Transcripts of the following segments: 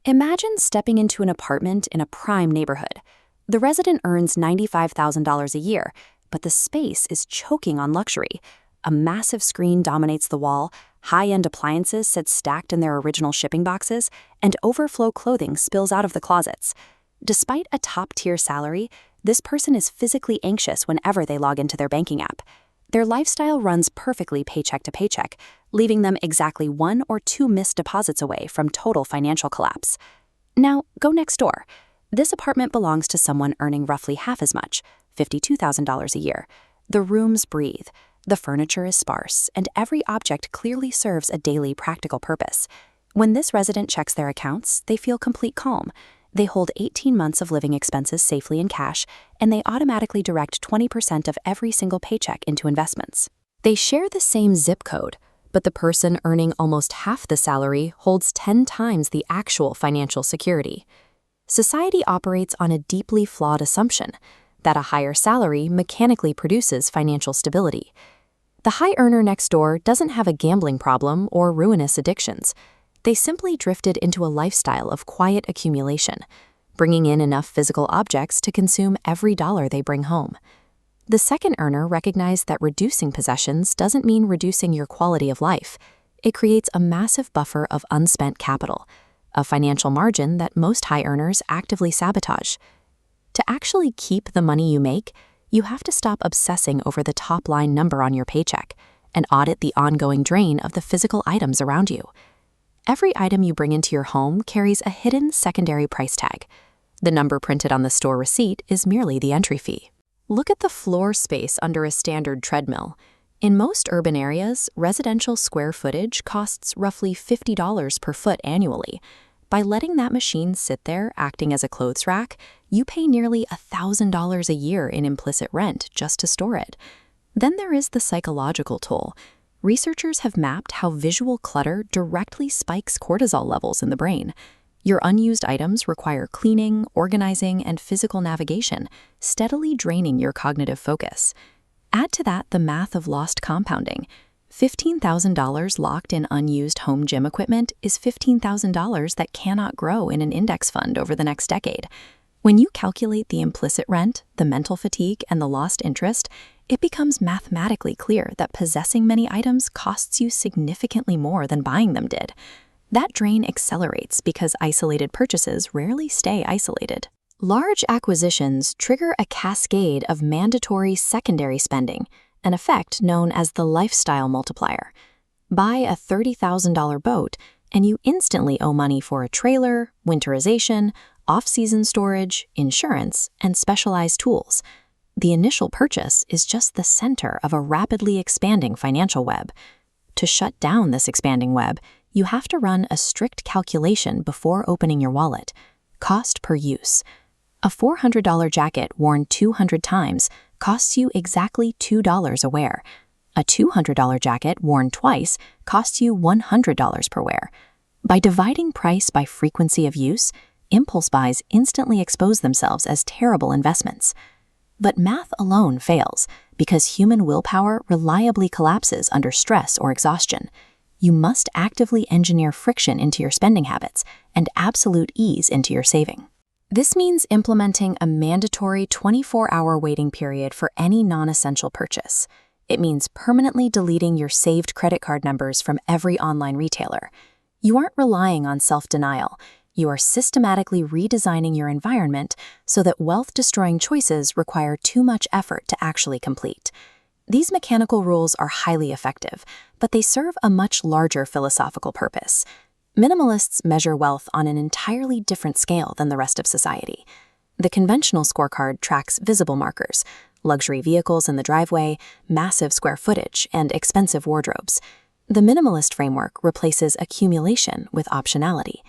Imagine stepping into an apartment in a prime neighborhood. The resident earns $95,000 a year, but the space is choking on luxury. A massive screen dominates the wall, high-end appliances sit stacked in their original shipping boxes, and overflow clothing spills out of the closets. Despite a top-tier salary, this person is physically anxious whenever they log into their banking app. Their lifestyle runs perfectly paycheck to paycheck, leaving them exactly 1 or 2 missed deposits away from total financial collapse. Now, go next door. This apartment belongs to someone earning roughly half as much, $52,000 a year. The rooms breathe, the furniture is sparse, and every object clearly serves a daily practical purpose. When this resident checks their accounts, they feel complete calm. They hold 18 months of living expenses safely in cash, and they automatically direct 20% of every single paycheck into investments. They share the same zip code, but the person earning almost half the salary holds 10 times the actual financial security. Society operates on a deeply flawed assumption that a higher salary mechanically produces financial stability. The high earner next door doesn't have a gambling problem or ruinous addictions. They simply drifted into a lifestyle of quiet accumulation, bringing in enough physical objects to consume every dollar they bring home. The second earner recognized that reducing possessions doesn't mean reducing your quality of life. It creates a massive buffer of unspent capital, a financial margin that most high earners actively sabotage. To actually keep the money you make, you have to stop obsessing over the top-line number on your paycheck and audit the ongoing drain of the physical items around you. Every item you bring into your home carries a hidden secondary price tag. The number printed on the store receipt is merely the entry fee. Look at the floor space under a standard treadmill. In most urban areas, residential square footage costs roughly $50 per foot annually. By letting that machine sit there acting as a clothes rack, you pay nearly $1,000 a year in implicit rent just to store it. Then there is the psychological toll. Researchers have mapped how visual clutter directly spikes cortisol levels in the brain. Your unused items require cleaning, organizing, and physical navigation, steadily draining your cognitive focus. Add to that the math of lost compounding. $15,000 locked in unused home gym equipment is $15,000 that cannot grow in an index fund over the next decade. When you calculate the implicit rent, the mental fatigue, and the lost interest, it becomes mathematically clear that possessing many items costs you significantly more than buying them did. That drain accelerates because isolated purchases rarely stay isolated. Large acquisitions trigger a cascade of mandatory secondary spending, an effect known as the lifestyle multiplier. Buy a $30,000 boat, and you instantly owe money for a trailer, winterization, off-season storage, insurance, and specialized tools. The initial purchase is just the center of a rapidly expanding financial web. To shut down this expanding web, you have to run a strict calculation before opening your wallet. Cost per use. A $400 jacket worn 200 times costs you exactly $2 a wear. A $200 jacket worn twice costs you $100 per wear. By dividing price by frequency of use, impulse buys instantly expose themselves as terrible investments. But math alone fails because human willpower reliably collapses under stress or exhaustion. You must actively engineer friction into your spending habits and absolute ease into your saving. This means implementing a mandatory 24-hour waiting period for any non-essential purchase. It means permanently deleting your saved credit card numbers from every online retailer. You aren't relying on self-denial. You are systematically redesigning your environment so that wealth-destroying choices require too much effort to actually complete. These mechanical rules are highly effective, but they serve a much larger philosophical purpose. Minimalists measure wealth on an entirely different scale than the rest of society. The conventional scorecard tracks visible markers, luxury vehicles in the driveway, massive square footage, and expensive wardrobes. The minimalist framework replaces accumulation with optionality.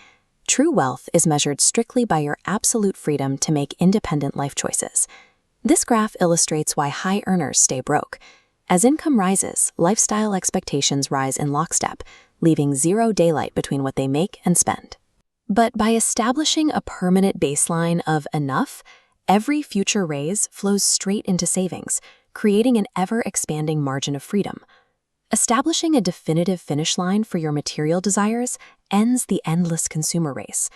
True wealth is measured strictly by your absolute freedom to make independent life choices. This graph illustrates why high earners stay broke. As income rises, lifestyle expectations rise in lockstep, leaving zero daylight between what they make and spend. But by establishing a permanent baseline of enough, every future raise flows straight into savings, creating an ever-expanding margin of freedom. Establishing a definitive finish line for your material desires ends the endless consumer race.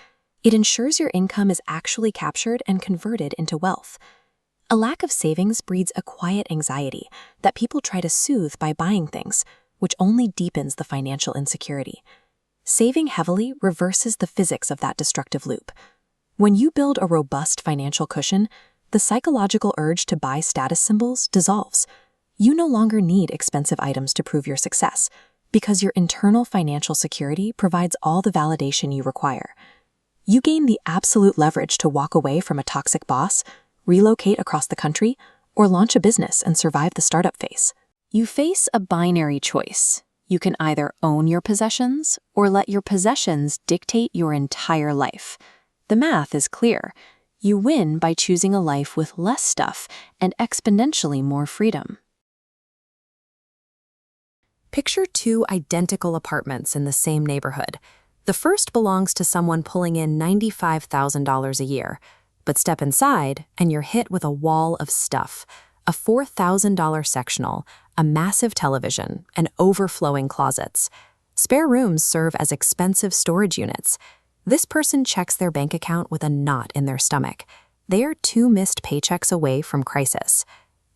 It ensures your income is actually captured and converted into wealth. A lack of savings breeds a quiet anxiety that people try to soothe by buying things, which only deepens the financial insecurity. Saving heavily reverses the physics of that destructive loop. When you build a robust financial cushion, the psychological urge to buy status symbols dissolves. You no longer need expensive items to prove your success, because your internal financial security provides all the validation you require. You gain the absolute leverage to walk away from a toxic boss, relocate across the country, or launch a business and survive the startup phase. You face a binary choice. You can either own your possessions or let your possessions dictate your entire life. The math is clear. You win by choosing a life with less stuff and exponentially more freedom. Picture two identical apartments in the same neighborhood. The first belongs to someone pulling in $95,000 a year. But step inside, and you're hit with a wall of stuff. A $4,000 sectional, a massive television, and overflowing closets. Spare rooms serve as expensive storage units. This person checks their bank account with a knot in their stomach. They are 2 missed paychecks away from crisis.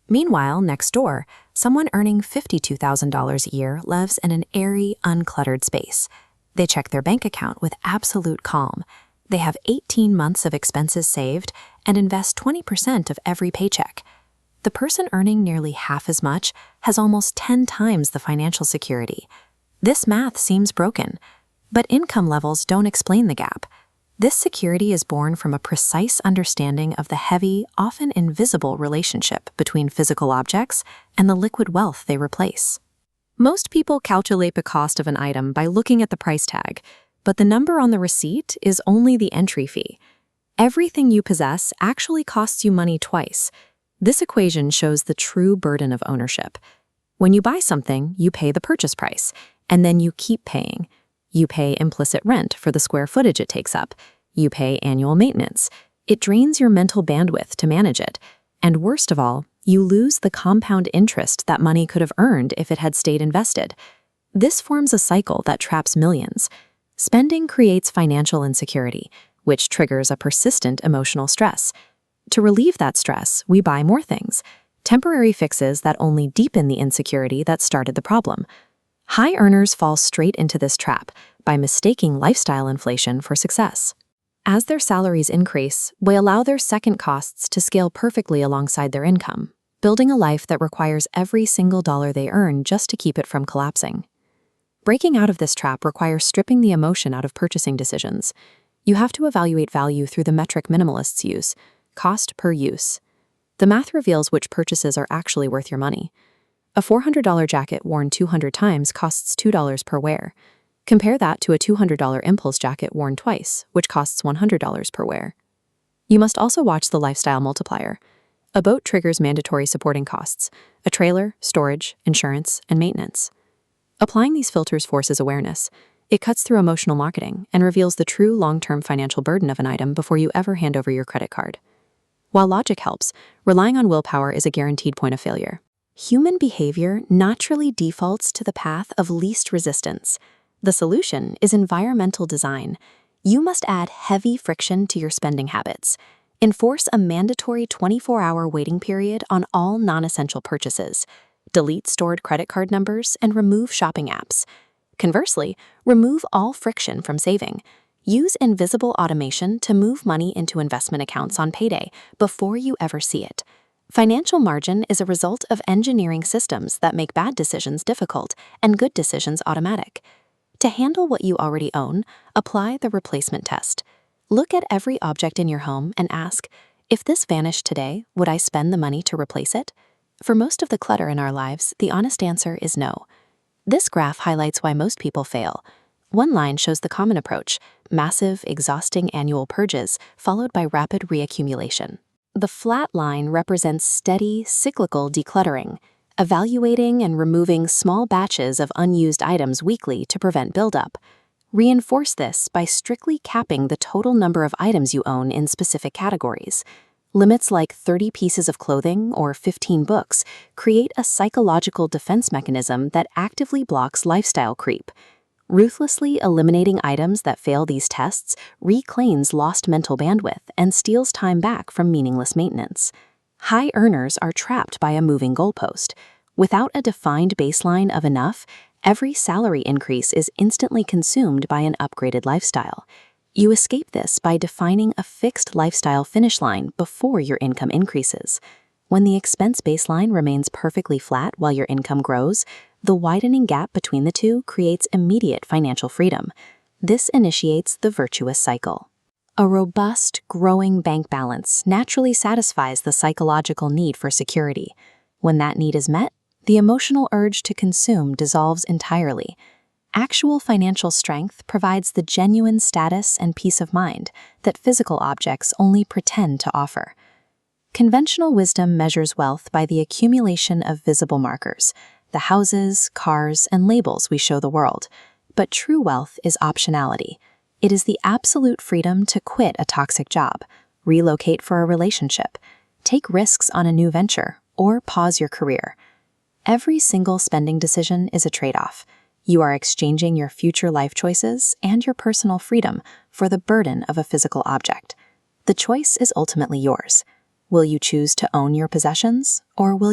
Meanwhile, next door, someone earning $52,000 a year lives in an airy, uncluttered space. They check their bank account with absolute calm. They have 18 months of expenses saved and invest 20% of every paycheck. The person earning nearly half as much has almost 10 times the financial security. This math seems broken, but income levels don't explain the gap. This security is born from a precise understanding of the heavy, often invisible relationship between physical objects and the liquid wealth they replace. Most people calculate the cost of an item by looking at the price tag, but the number on the receipt is only the entry fee. Everything you possess actually costs you money twice. This equation shows the true burden of ownership. When you buy something, you pay the purchase price, and then you keep paying. You pay implicit rent for the square footage it takes up. You pay annual maintenance. It drains your mental bandwidth to manage it. And worst of all, you lose the compound interest that money could have earned if it had stayed invested. This forms a cycle that traps millions. Spending creates financial insecurity, which triggers a persistent emotional stress. To relieve that stress, we buy more things, temporary fixes that only deepen the insecurity that started the problem. High earners fall straight into this trap by mistaking lifestyle inflation for success. As their salaries increase, they allow their second costs to scale perfectly alongside their income, building a life that requires every single dollar they earn just to keep it from collapsing. Breaking out of this trap requires stripping the emotion out of purchasing decisions. You have to evaluate value through the metric minimalists use, cost per use. The math reveals which purchases are actually worth your money. A $400 jacket worn 200 times costs $2 per wear. Compare that to a $200 impulse jacket worn twice, which costs $100 per wear. You must also watch the lifestyle multiplier. A boat triggers mandatory supporting costs, a trailer, storage, insurance, and maintenance. Applying these filters forces awareness. It cuts through emotional marketing and reveals the true long-term financial burden of an item before you ever hand over your credit card. While logic helps, relying on willpower is a guaranteed point of failure. Human behavior naturally defaults to the path of least resistance. The solution is environmental design. You must add heavy friction to your spending habits. Enforce a mandatory 24-hour waiting period on all non-essential purchases. Delete stored credit card numbers and remove shopping apps. Conversely, remove all friction from saving. Use invisible automation to move money into investment accounts on payday before you ever see it. Financial margin is a result of engineering systems that make bad decisions difficult and good decisions automatic. To handle what you already own, apply the replacement test. Look at every object in your home and ask, if this vanished today, would I spend the money to replace it? For most of the clutter in our lives, the honest answer is no. This graph highlights why most people fail. One line shows the common approach, massive, exhausting annual purges, followed by rapid reaccumulation. The flat line represents steady, cyclical decluttering, evaluating and removing small batches of unused items weekly to prevent buildup. Reinforce this by strictly capping the total number of items you own in specific categories. Limits like 30 pieces of clothing or 15 books create a psychological defense mechanism that actively blocks lifestyle creep. Ruthlessly eliminating items that fail these tests reclaims lost mental bandwidth and steals time back from meaningless maintenance. High earners are trapped by a moving goalpost. Without a defined baseline of enough, every salary increase is instantly consumed by an upgraded lifestyle. You escape this by defining a fixed lifestyle finish line before your income increases. When the expense baseline remains perfectly flat while your income grows, the widening gap between the two creates immediate financial freedom. This initiates the virtuous cycle. A robust, growing bank balance naturally satisfies the psychological need for security. When that need is met, the emotional urge to consume dissolves entirely. Actual financial strength provides the genuine status and peace of mind that physical objects only pretend to offer. Conventional wisdom measures wealth by the accumulation of visible markers, the houses, cars, and labels we show the world. But true wealth is optionality. It is the absolute freedom to quit a toxic job, relocate for a relationship, take risks on a new venture, or pause your career. Every single spending decision is a trade-off. You are exchanging your future life choices and your personal freedom for the burden of a physical object. The choice is ultimately yours. Will you choose to own your possessions, or will you